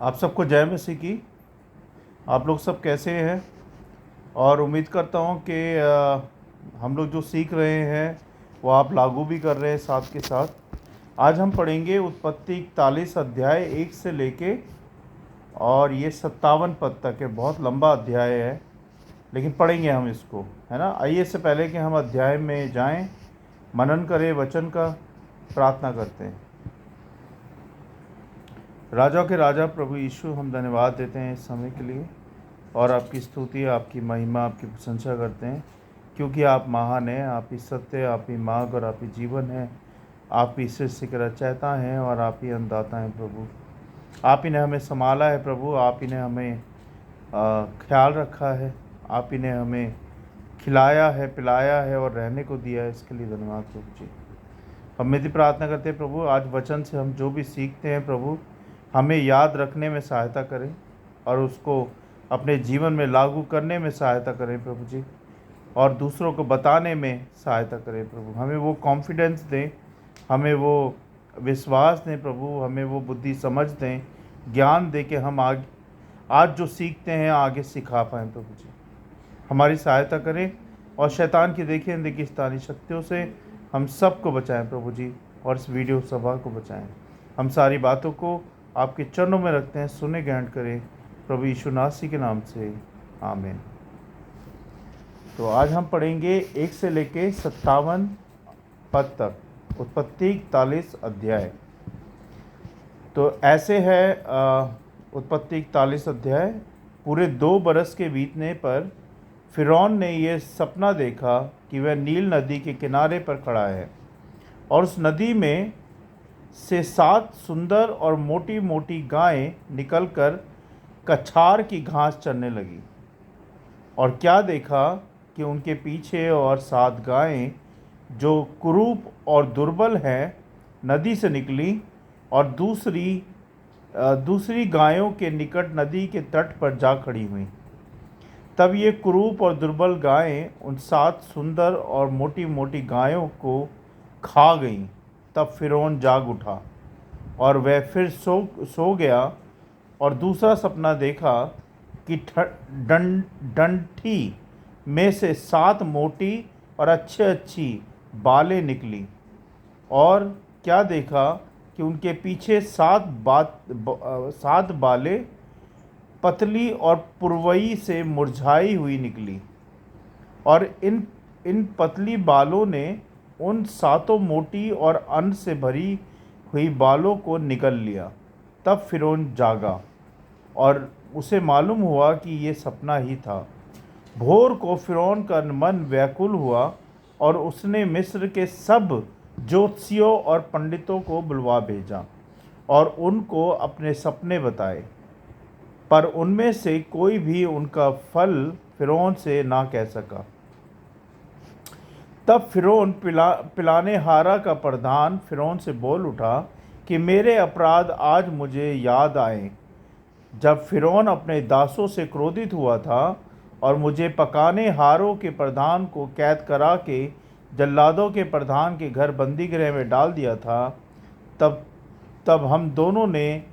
आप सबको जय मसीह की। आप लोग सब कैसे हैं? और उम्मीद करता हूं कि हम लोग जो सीख रहे हैं वो आप लागू भी कर रहे हैं साथ के साथ। आज हम पढ़ेंगे उत्पत्ति 41 अध्याय 1 से लेके और ये 57 पद तक है। बहुत लंबा अध्याय है, लेकिन पढ़ेंगे हम इसको, है ना। आइए, इससे पहले कि हम अध्याय में जाएं, मनन करें वचन का, प्रार्थना करते हैं। राजा के राजा प्रभु यीशु, हम धन्यवाद देते हैं इस समय के लिए और आपकी स्तुति, आपकी महिमा, आपकी प्रशंसा करते हैं, क्योंकि आप महान हैं, आप ही सत्य, आप ही मार्ग और आप ही जीवन है। आप ही सृष्टि के रचयिता हैं और आप ही अन्नदाता हैं प्रभु। आप ही ने हमें संभाला है प्रभु, आप ही ने हमें ख्याल रखा है, आप ही ने हमें खिलाया है, पिलाया है और रहने को दिया है। इसके लिए धन्यवाद प्रभु जी। हम मेरी प्रार्थना करते हैं प्रभु, आज वचन से हम जो भी सीखते हैं प्रभु, हमें याद रखने में सहायता करें और उसको अपने जीवन में लागू करने में सहायता करें प्रभु जी, और दूसरों को बताने में सहायता करें प्रभु। हमें वो कॉन्फिडेंस दें, हमें वो विश्वास दें प्रभु, हमें वो बुद्धि समझ दें, ज्ञान दे के हम आज जो सीखते हैं आगे सिखा पाएँ प्रभु जी। हमारी सहायता करें और शैतान की देखिए अंधकिस्तानी शक्तियों से हम सबको बचाएं प्रभु जी, और इस वीडियो सभा को बचाएं। हम सारी बातों को आपके चरणों में रखते हैं, सुने ग्रहण करें प्रभु यीशु नासी के नाम से, आमीन। तो आज हम पढ़ेंगे 1 से लेके 57 पद तक, उत्पत्ति 41 अध्याय। तो ऐसे है उत्पत्ति 41 अध्याय। पूरे 2 बरस के बीतने पर फिरौन ने यह सपना देखा कि वह नील नदी के किनारे पर खड़ा है और उस नदी में से 7 सुंदर और मोटी मोटी गायें निकलकर कछार की घास चरने लगी। और क्या देखा कि उनके पीछे और 7 गायें जो कुरूप और दुर्बल हैं नदी से निकली और दूसरी गायों के निकट नदी के तट पर जा खड़ी हुई। तब ये कुरूप और दुर्बल गायें उन 7 सुंदर और मोटी मोटी गायों को खा गईं। तब फिरौन जाग उठा और वह फिर सो गया और दूसरा सपना देखा कि डंठी में से 7 मोटी और अच्छी बालें निकली। और क्या देखा कि उनके पीछे 7 बालें पतली और पुरवई से मुरझाई हुई निकली, और इन पतली बालों ने उन 7 मोटी और अन्न से भरी हुई बालों को निगल लिया। तब फिरौन जागा और उसे मालूम हुआ कि ये सपना ही था। भोर को फिरौन का मन व्याकुल हुआ और उसने मिस्र के सब ज्योतिषियों और पंडितों को बुलवा भेजा और उनको अपने सपने बताए, पर उनमें से कोई भी उनका फल फिरौन से ना कह सका। तब फिरौन पिलाने हारा का प्रधान फिरौन से बोल उठा कि मेरे अपराध आज मुझे याद आए, जब फिरौन अपने दासों से क्रोधित हुआ था और मुझे पकाने हारों के प्रधान को कैद करा के जल्लादों के प्रधान के घर बंदी गृह में डाल दिया था। तब हम दोनों ने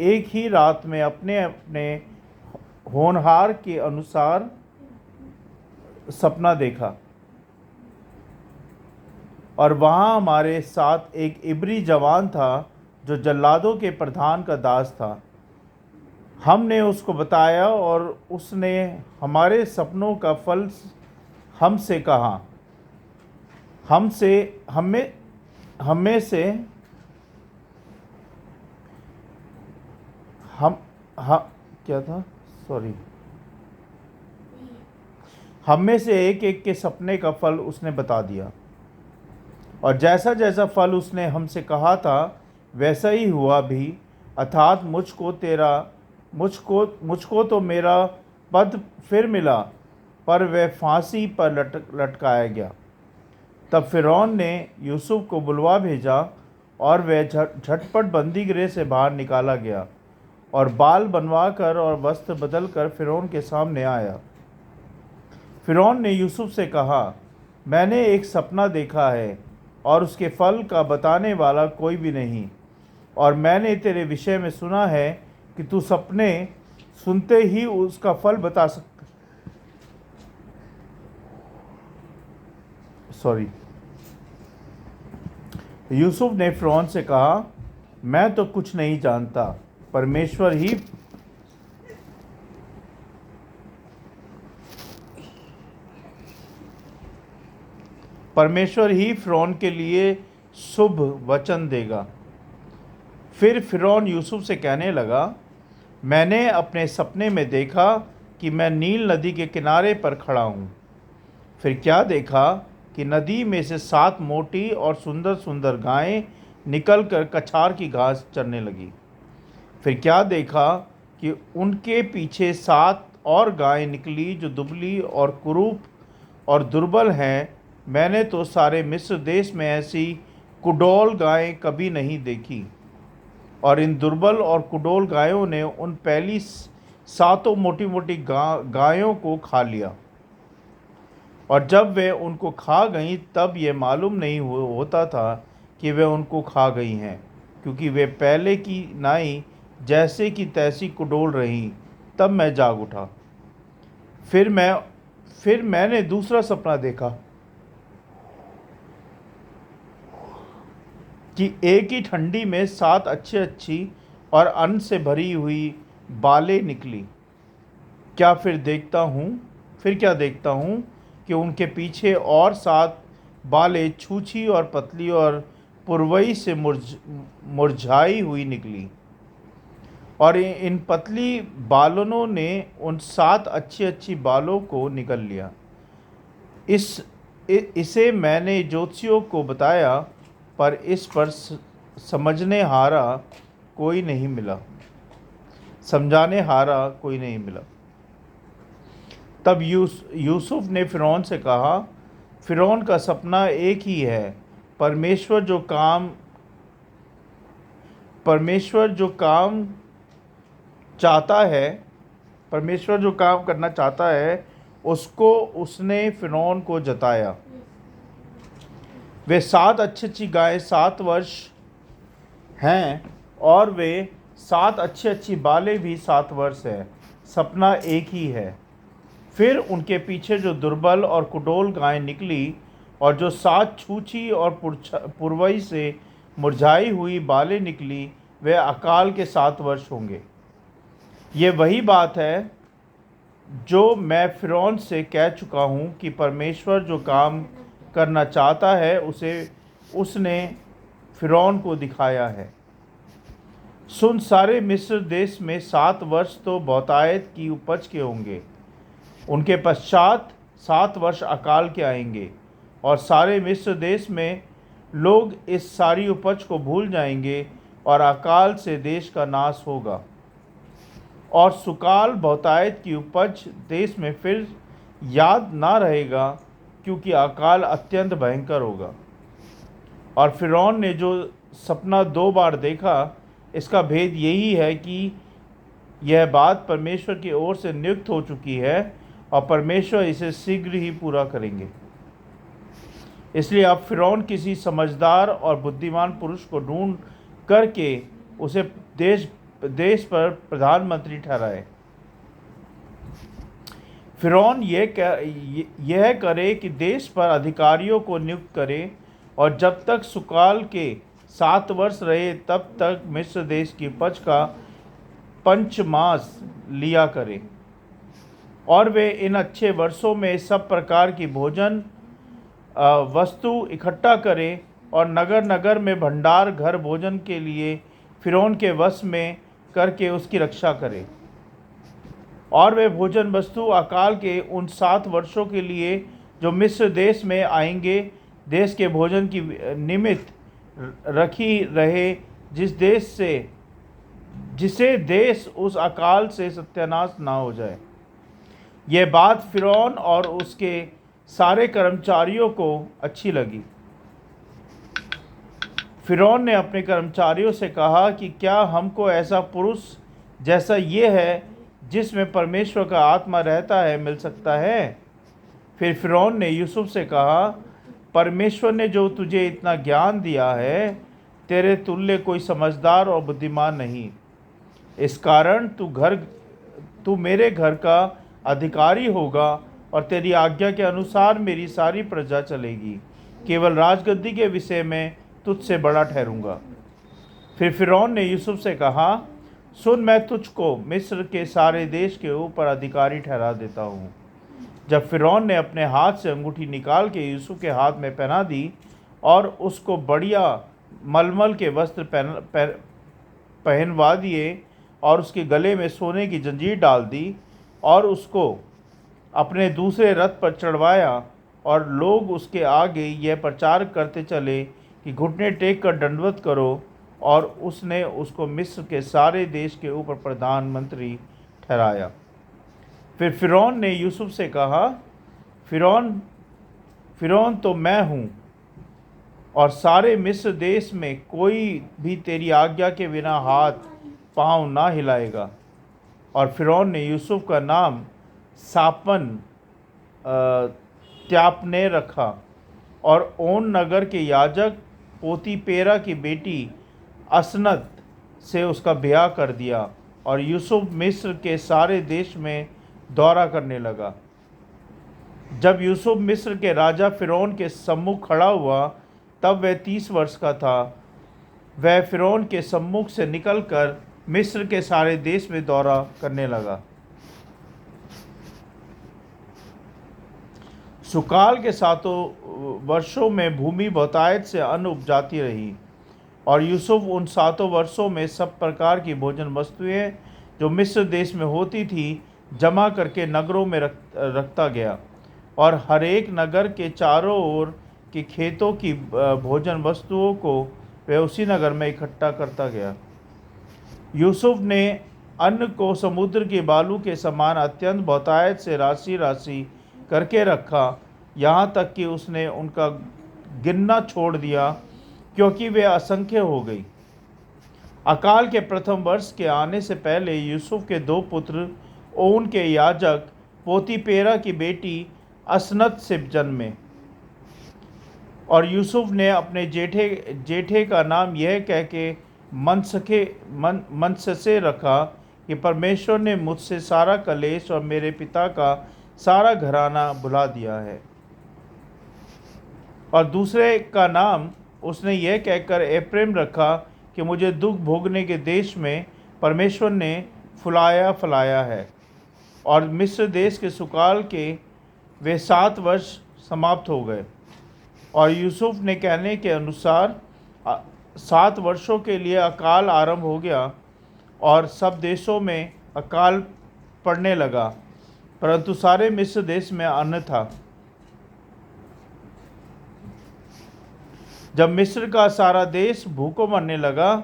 एक ही रात में अपने अपने होनहार के अनुसार सपना देखा, और वहाँ हमारे साथ एक इब्री जवान था जो जल्लादों के प्रधान का दास था। हमने उसको बताया और उसने हमारे सपनों का फल हमसे कहा। हम में से एक एक के सपने का फल उसने बता दिया, और जैसा जैसा फल उसने हमसे कहा था वैसा ही हुआ भी। अर्थात मुझको तो मेरा पद फिर मिला, पर वह फांसी पर लटकाया गया। तब फिरौन ने यूसुफ को बुलवा भेजा और वह झटपट बंदी गृह से बाहर निकाला गया और बाल बनवाकर और वस्त्र बदलकर फिरौन के सामने आया। फिरौन ने यूसुफ से कहा, मैंने एक सपना देखा है और उसके फल का बताने वाला कोई भी नहीं, और मैंने तेरे विषय में सुना है कि तू सपने सुनते ही उसका फल बता सकता। सॉरी। यूसुफ ने फ़िरौन से कहा, मैं तो कुछ नहीं जानता, परमेश्वर ही फ़िरौन के लिए शुभ वचन देगा। फिर फ़िरौन यूसुफ से कहने लगा, मैंने अपने सपने में देखा कि मैं नील नदी के किनारे पर खड़ा हूँ। फिर क्या देखा कि नदी में से 7 मोटी और सुंदर सुंदर गायें निकलकर कछार की घास चरने लगी। फिर क्या देखा कि उनके पीछे 7 और गायें निकली जो दुबली और कुरूप और दुर्बल हैं। मैंने तो सारे मिस्र देश में ऐसी कुडौल गायें कभी नहीं देखी। और इन दुर्बल और कुडौल गायों ने उन पहली 7 मोटी मोटी गायों को खा लिया। और जब वे उनको खा गईं तब ये मालूम नहीं होता था कि वे उनको खा गई हैं, क्योंकि वे पहले की नाई जैसे की तैसी कुडोल रहीं। तब मैं जाग उठा। फिर मैंने दूसरा सपना देखा कि एक ही ठंडी में 7 अच्छी और अन्न से भरी हुई बालें निकली। फिर क्या देखता हूँ कि उनके पीछे और 7 बालें छूछी और पतली और पुरवई से मुरझाई हुई निकली। और इन पतली बालों ने उन 7 अच्छी बालों को निगल लिया। इसे मैंने ज्योतिषियों को बताया, पर इस पर समझाने हारा कोई नहीं मिला। तब यूसुफ ने फ़िरौन से कहा, फ़िरौन का सपना एक ही है। परमेश्वर जो काम करना चाहता है उसको उसने फ़िरौन को जताया। वे 7 अच्छी गायें 7 वर्ष हैं और वे 7 अच्छी बालें भी 7 वर्ष हैं। सपना एक ही है। फिर उनके पीछे जो दुर्बल और कुडौल गायें निकली और जो 7 छूछी और पुरवई से मुरझाई हुई बालें निकली, वे अकाल के 7 वर्ष होंगे। ये वही बात है जो मैं फ़िरौन से कह चुका हूँ कि परमेश्वर जो काम करना चाहता है उसने फ़िरौन को दिखाया है। सुन, सारे मिस्र देश में 7 वर्ष तो बहुतायत की उपज के होंगे। उनके पश्चात 7 वर्ष अकाल के आएंगे और सारे मिस्र देश में लोग इस सारी उपज को भूल जाएंगे और अकाल से देश का नाश होगा। और सुकाल बहुतायत की उपज देश में फिर याद ना रहेगा, क्योंकि अकाल अत्यंत भयंकर होगा। और फ़िरौन ने जो सपना 2 बार देखा, इसका भेद यही है कि यह बात परमेश्वर की ओर से नियुक्त हो चुकी है और परमेश्वर इसे शीघ्र ही पूरा करेंगे। इसलिए अब फ़िरौन किसी समझदार और बुद्धिमान पुरुष को ढूंढ करके उसे देश पर प्रधानमंत्री ठहराए। फ़िरौन यह करे कि देश पर अधिकारियों को नियुक्त करे, और जब तक सुकाल के 7 वर्ष रहे तब तक मिस्र देश की उपज का पंचमास लिया करे। और वे इन अच्छे वर्षों में सब प्रकार की भोजन वस्तु इकट्ठा करें और नगर नगर में भंडार घर भोजन के लिए फ़िरौन के वश में करके उसकी रक्षा करें। और वे भोजन वस्तु अकाल के उन 7 वर्षों के लिए जो मिस्र देश में आएंगे, देश के भोजन की निमित्त रखी रहे, जिसे देश उस अकाल से सत्यानाश ना हो जाए। यह बात फ़िरौन और उसके सारे कर्मचारियों को अच्छी लगी। फ़िरौन ने अपने कर्मचारियों से कहा कि क्या हमको ऐसा पुरुष जैसा ये है, जिसमें परमेश्वर का आत्मा रहता है, मिल सकता है? फिर फ़िरौन ने यूसुफ से कहा, परमेश्वर ने जो तुझे इतना ज्ञान दिया है, तेरे तुल्य कोई समझदार और बुद्धिमान नहीं। इस कारण तू मेरे घर का अधिकारी होगा और तेरी आज्ञा के अनुसार मेरी सारी प्रजा चलेगी। केवल राजगद्दी के विषय में तुझसे बड़ा ठहरूंगा। फिर फ़िरौन ने यूसुफ से कहा, सुन, मैं तुझको मिस्र के सारे देश के ऊपर अधिकारी ठहरा देता हूँ। जब फ़िरौन ने अपने हाथ से अंगूठी निकाल के यूसुफ के हाथ में पहना दी और उसको बढ़िया मलमल के वस्त्र पहनवा दिए और उसके गले में सोने की जंजीर डाल दी और उसको अपने दूसरे रथ पर चढ़वाया, और लोग उसके आगे यह प्रचार करते चले कि घुटने टेक कर दंडवत करो, और उसने उसको मिस्र के सारे देश के ऊपर प्रधानमंत्री ठहराया। फिर फ़िरौन ने यूसुफ से कहा, फ़िरौन तो मैं हूँ, और सारे मिस्र देश में कोई भी तेरी आज्ञा के बिना हाथ पाँव ना हिलाएगा। और फ़िरौन ने यूसुफ का नाम सापन त्यापने रखा, और ओन नगर के याजक पोतीपेरा की बेटी असनत से उसका ब्याह कर दिया, और यूसुफ मिस्र के सारे देश में दौरा करने लगा। जब यूसुफ मिस्र के राजा फ़िरौन के सम्मुख खड़ा हुआ, तब वह 30 वर्ष का था। वह फ़िरौन के सम्मुख से निकलकर मिस्र के सारे देश में दौरा करने लगा। सुकाल के 7 वर्षों में भूमि बहुतायत से अन्न उपजाती रही, और यूसुफ उन 7 वर्षों में सब प्रकार की भोजन वस्तुएं जो मिस्र देश में होती थी जमा करके नगरों में रखता गया, और हर एक नगर के चारों ओर के खेतों की भोजन वस्तुओं को वह उसी नगर में इकट्ठा करता गया। यूसुफ ने अन्न को समुद्र के बालू के समान अत्यंत बहुतायत से राशि राशि करके रखा, यहाँ तक कि उसने उनका गिनना छोड़ दिया, क्योंकि वे असंख्य हो गई। अकाल के प्रथम वर्ष के आने से पहले यूसुफ के 2 पुत्र ओन के याजक पोतीपेरा की बेटी असनत से जन्मे, और यूसुफ ने अपने जेठे का नाम यह कह के मनससे रखा कि परमेश्वर ने मुझसे सारा कलेश और मेरे पिता का सारा घराना भुला दिया है। और दूसरे का नाम उसने यह कहकर एप्रैम रखा कि मुझे दुख भोगने के देश में परमेश्वर ने फुलाया है। और मिस्र देश के सुकाल के वे 7 वर्ष समाप्त हो गए, और यूसुफ ने कहने के अनुसार 7 वर्षों के लिए अकाल आरंभ हो गया, और सब देशों में अकाल पड़ने लगा, परंतु सारे मिस्र देश में अन्न था। जब मिस्र का सारा देश भूखों मरने लगा,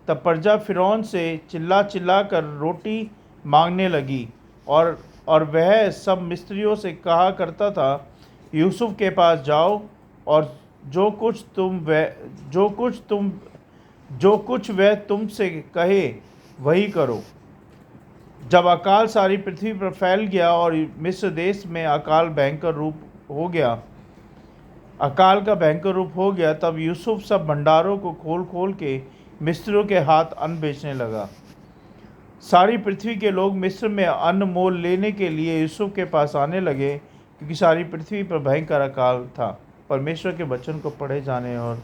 तब प्रजा फ़िरौन से चिल्ला कर रोटी मांगने लगी, और वह सब मिस्रियों से कहा करता था, यूसुफ के पास जाओ और जो कुछ वह तुमसे कहे वही करो। जब अकाल सारी पृथ्वी पर फैल गया और मिस्र देश में अकाल का भयंकर रूप हो गया, तब यूसुफ सब भंडारों को खोल के मिस्रियों के हाथ अन्न बेचने लगा। सारी पृथ्वी के लोग मिस्र में अन्न मोल लेने के लिए यूसुफ के पास आने लगे, क्योंकि सारी पृथ्वी पर भयंकर अकाल था। परमेश्वर के वचन को पढ़े जाने और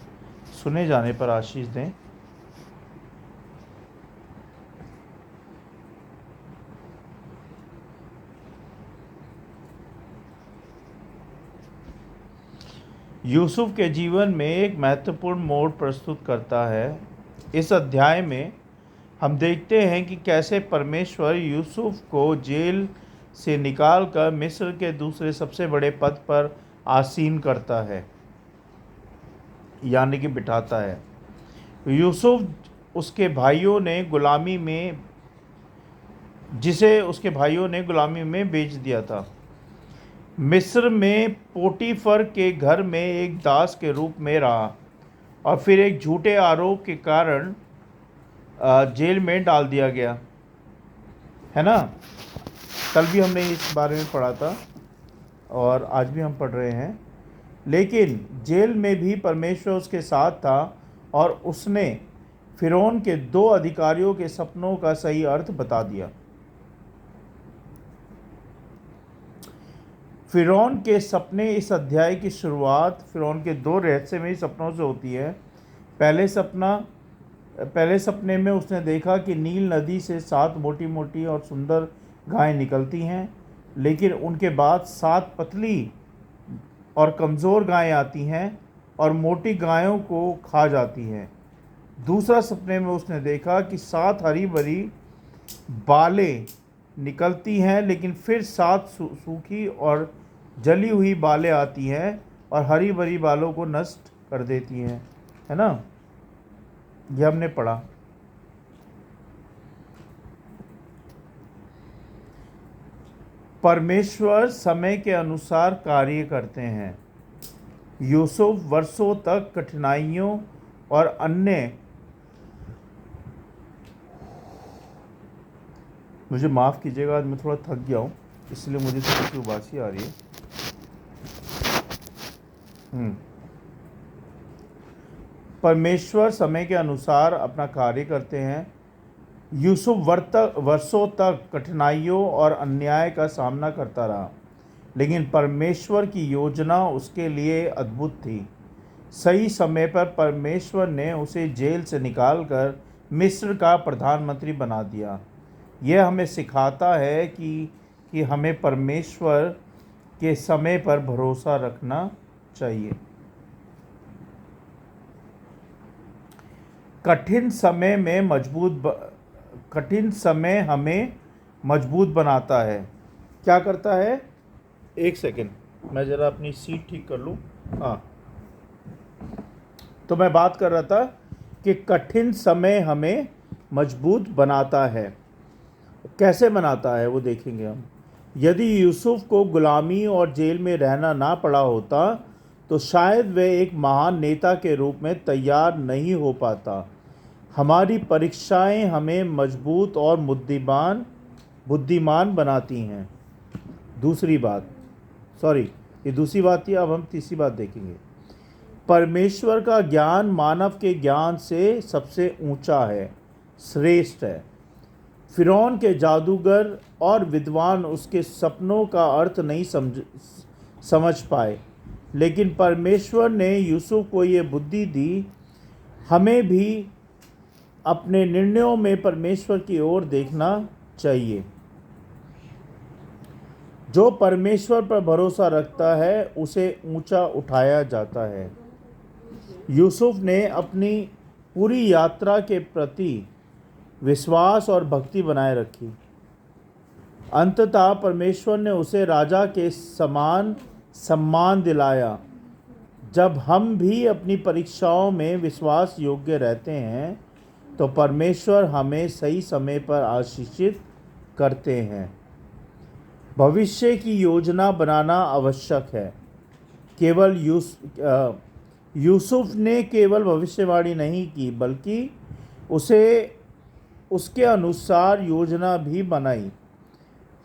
सुने जाने पर आशीष दें। यूसुफ के जीवन में एक महत्वपूर्ण मोड़ प्रस्तुत करता है। इस अध्याय में हम देखते हैं कि कैसे परमेश्वर यूसुफ को जेल से निकालकर मिस्र के दूसरे सबसे बड़े पद पर आसीन करता है, यानी कि बिठाता है। यूसुफ उसके भाइयों ने गुलामी में बेच दिया था। मिस्र में पोटीफर के घर में एक दास के रूप में रहा, और फिर एक झूठे आरोप के कारण जेल में डाल दिया गया, है ना। कल भी हमने इस बारे में पढ़ा था और आज भी हम पढ़ रहे हैं। लेकिन जेल में भी परमेश्वर उसके साथ था, और उसने फिरौन के 2 अधिकारियों के सपनों का सही अर्थ बता दिया। फिरौन के सपने, इस अध्याय की शुरुआत फिरौन के 2 रहस्यमयी सपनों से होती है। पहले सपने में उसने देखा कि नील नदी से 7 मोटी मोटी और सुंदर गायें निकलती हैं, लेकिन उनके बाद 7 पतली और कमज़ोर गायें आती हैं और मोटी गायों को खा जाती हैं। दूसरा सपने में उसने देखा कि 7 हरी भरी बालें निकलती हैं, लेकिन फिर 7 सूखी और जली हुई बालें आती हैं और हरी भरी बालों को नष्ट कर देती हैं। है ना, ये हमने पढ़ा। परमेश्वर समय के अनुसार कार्य करते हैं। यूसुफ वर्षों तक कठिनाइयों और अन्य, मुझे माफ़ कीजिएगा, आज मैं थोड़ा थक गया हूँ, इसलिए मुझे थोड़ी सी उबासी आ रही है। परमेश्वर समय के अनुसार अपना कार्य करते हैं। यूसुफ वर्षों तक कठिनाइयों और अन्याय का सामना करता रहा, लेकिन परमेश्वर की योजना उसके लिए अद्भुत थी। सही समय पर परमेश्वर ने उसे जेल से निकालकर मिस्र का प्रधानमंत्री बना दिया। यह हमें सिखाता है कि हमें परमेश्वर के समय पर भरोसा रखना चाहिए। कठिन समय हमें मजबूत बनाता है। क्या करता है? एक सेकेंड, मैं ज़रा अपनी सीट ठीक कर लूँ। हाँ, तो मैं बात कर रहा था कि कठिन समय हमें मजबूत बनाता है। कैसे बनाता है वो देखेंगे हम। यदि यूसुफ को गुलामी और जेल में रहना ना पड़ा होता तो शायद वह एक महान नेता के रूप में तैयार नहीं हो पाता। हमारी परीक्षाएं हमें मजबूत और बुद्धिमान बनाती हैं। दूसरी बात थी, अब हम तीसरी बात देखेंगे। परमेश्वर का ज्ञान मानव के ज्ञान से सबसे ऊंचा है, श्रेष्ठ है। फिरौन के जादूगर और विद्वान उसके सपनों का अर्थ नहीं समझ पाए, लेकिन परमेश्वर ने यूसुफ को ये बुद्धि दी। हमें भी अपने निर्णयों में परमेश्वर की ओर देखना चाहिए। जो परमेश्वर पर भरोसा रखता है उसे ऊंचा उठाया जाता है। यूसुफ ने अपनी पूरी यात्रा के प्रति विश्वास और भक्ति बनाए रखी। अंततः परमेश्वर ने उसे राजा के समान सम्मान दिलाया। जब हम भी अपनी परीक्षाओं में विश्वास योग्य रहते हैं तो परमेश्वर हमें सही समय पर आशीषित करते हैं। भविष्य की योजना बनाना आवश्यक है। केवल यूसुफ ने केवल भविष्यवाणी नहीं की, बल्कि उसके अनुसार योजना भी बनाई।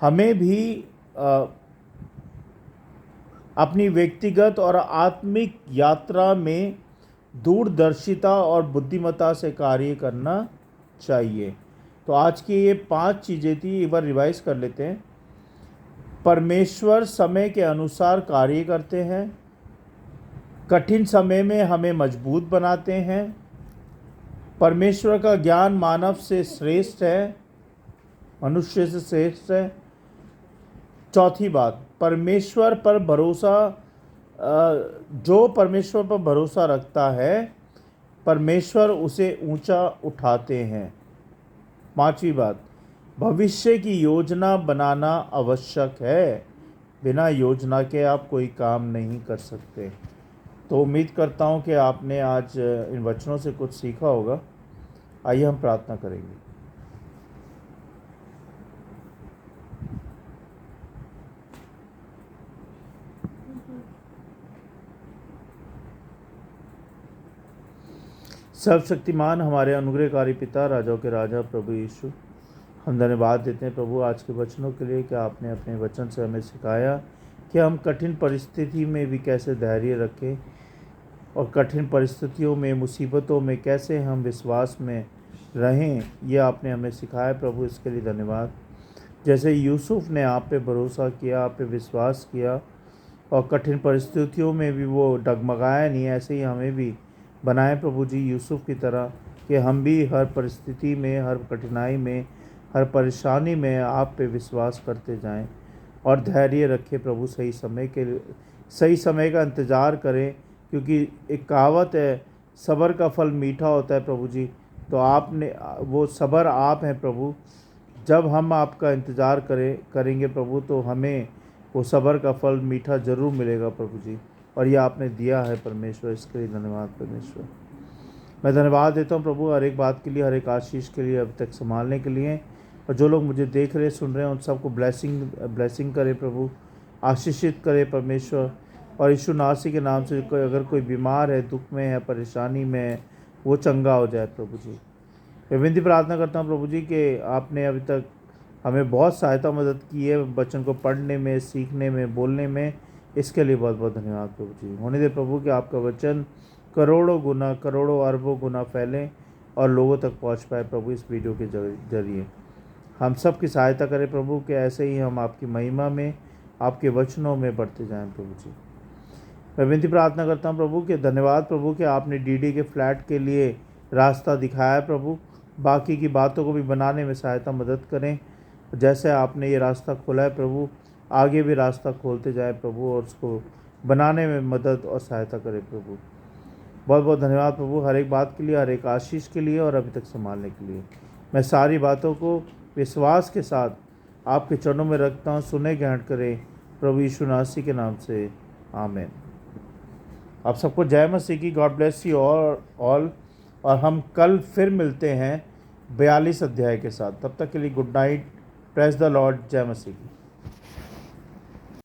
हमें भी अपनी व्यक्तिगत और आत्मिक यात्रा में दूरदर्शिता और बुद्धिमत्ता से कार्य करना चाहिए। तो आज की ये 5 चीज़ें थी, एक बार रिवाइज कर लेते हैं। परमेश्वर समय के अनुसार कार्य करते हैं। कठिन समय में हमें मजबूत बनाते हैं। परमेश्वर का ज्ञान मानव से श्रेष्ठ है, मनुष्य से श्रेष्ठ है। चौथी बात, जो परमेश्वर पर भरोसा रखता है परमेश्वर उसे ऊंचा उठाते हैं। 5वीं बात, भविष्य की योजना बनाना आवश्यक है। बिना योजना के आप कोई काम नहीं कर सकते। तो उम्मीद करता हूँ कि आपने आज इन वचनों से कुछ सीखा होगा। आइए हम प्रार्थना करेंगे। सर्वशक्तिमान हमारे अनुग्रहकारी पिता, राजाओं के राजा, प्रभु यीशु, हम धन्यवाद देते हैं प्रभु आज के वचनों के लिए कि आपने अपने वचन से हमें सिखाया कि हम कठिन परिस्थिति में भी कैसे धैर्य रखें और कठिन परिस्थितियों में, मुसीबतों में कैसे हम विश्वास में रहें, ये आपने हमें सिखाया प्रभु, इसके लिए धन्यवाद। जैसे यूसुफ ने आप पे भरोसा किया, आप पे विश्वास किया और कठिन परिस्थितियों में भी वो डगमगाया नहीं, ऐसे ही हमें भी बनाए प्रभु जी यूसुफ की तरह, कि हम भी हर परिस्थिति में, हर कठिनाई में, हर परेशानी में आप पे विश्वास करते जाएं और धैर्य रखें प्रभु। सही समय का इंतज़ार करें, क्योंकि एक कहावत है, सब्र का फल मीठा होता है प्रभु जी। तो आपने वो सब्र आप हैं प्रभु। जब हम आपका इंतज़ार करेंगे प्रभु, तो हमें वो सब्र का फल मीठा ज़रूर मिलेगा प्रभु जी, और ये आपने दिया है परमेश्वर, इसके लिए धन्यवाद परमेश्वर। मैं धन्यवाद देता हूँ प्रभु हर एक बात के लिए, हर एक आशीष के लिए, अब तक संभालने के लिए। और जो लोग मुझे देख रहे सुन रहे हैं उन सबको ब्लेसिंग करे प्रभु, आशीषित करे परमेश्वर। और यीशु नासी के नाम से अगर कोई बीमार है, दुख में है, परेशानी में है, वो चंगा हो जाए प्रभु जी। मैं विनती प्रार्थना करता हूँ प्रभु जी कि आपने अभी तक हमें बहुत सहायता मदद की है बच्चों को पढ़ने में, सीखने में, बोलने में, इसके लिए बहुत बहुत धन्यवाद प्रभु जी। होने दे प्रभु कि आपका वचन करोड़ों गुना, करोड़ों अरबों गुना फैलें और लोगों तक पहुंच पाए प्रभु, इस वीडियो के जरिए। हम सब की सहायता करें प्रभु, कि ऐसे ही हम आपकी महिमा में, आपके वचनों में बढ़ते जाएं प्रभु जी। मैं विनती प्रार्थना करता हूं प्रभु कि धन्यवाद प्रभु कि आपने डीडी के फ्लैट के लिए रास्ता दिखाया प्रभु, बाकी की बातों को भी बनाने में सहायता मदद करें। जैसे आपने ये रास्ता खोला है प्रभु, आगे भी रास्ता खोलते जाए प्रभु, और उसको बनाने में मदद और सहायता करें प्रभु। बहुत बहुत धन्यवाद प्रभु हर एक बात के लिए, हर एक आशीष के लिए और अभी तक संभालने के लिए। मैं सारी बातों को विश्वास के साथ आपके चरणों में रखता हूँ, सुने ग्रहण करें प्रभु यीशु नासी के नाम से, आमीन। आप सबको जय मसीह की, गॉड ब्लेस यू ऑल। और हम कल फिर मिलते हैं 42 अध्याय के साथ। तब तक के लिए good night, praise the Lord, जय मसीह की।